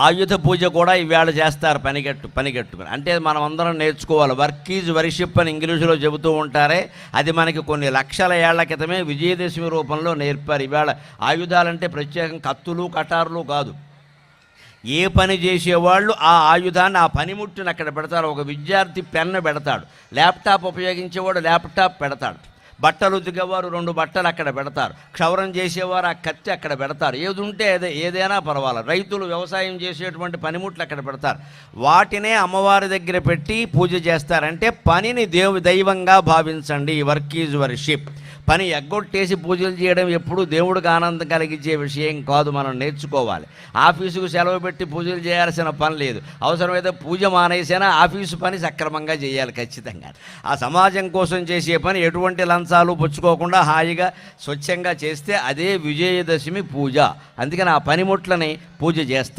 ఆయుధ పూజ కూడా ఈవేళ చేస్తారు పనిగట్టుకుని. అంటే మనం అందరం నేర్చుకోవాలి. వర్క్ ఈజ్ వర్షిప్ అని ఇంగ్లీషులో చెబుతూ ఉంటారే, అది మనకి కొన్ని లక్షల ఏళ్ల క్రితమే విజయదశమి రూపంలో నేర్పారు. ఈవేళ ఆయుధాలంటే ప్రత్యేకం కత్తులు కటారులు కాదు. ఏ పని చేసేవాళ్ళు ఆ ఆయుధాన్ని, ఆ పనిముట్టుని అక్కడ పెడతారు. ఒక విద్యార్థి పెన్ను పెడతాడు, ల్యాప్టాప్ ఉపయోగించేవాడు ల్యాప్టాప్ పెడతాడు, బట్టలు ఉతికేవారు 2 బట్టలు అక్కడ పెడతారు, క్షౌరం చేసేవారు ఆ కత్తి అక్కడ పెడతారు. ఏది ఉంటే ఏదైనా పర్వాలేదు. రైతులు వ్యవసాయం చేసేటువంటి పనిముట్లు అక్కడ పెడతారు. వాటినే అమ్మవారి దగ్గర పెట్టి పూజ చేస్తారంటే పనిని దైవంగా భావించండి. Work is worship. పని ఎగ్గొట్టేసి పూజలు చేయడం ఎప్పుడూ దేవుడికి ఆనందం కలిగించే విషయం కాదు. మనం నేర్చుకోవాలి. ఆఫీసుకు సెలవు పెట్టి పూజలు చేయాల్సిన పని లేదు. అవసరమైతే పూజ మానేసినా ఆఫీసు పని సక్రమంగా చేయాలి ఖచ్చితంగా. ఆ సమాజం కోసం చేసే పని ఎటువంటి లంచాలు పుచ్చుకోకుండా హాయిగా స్వచ్ఛంగా చేస్తే అదే విజయదశమి పూజ. అందుకని ఆ పనిముట్లని పూజ చేస్తారు.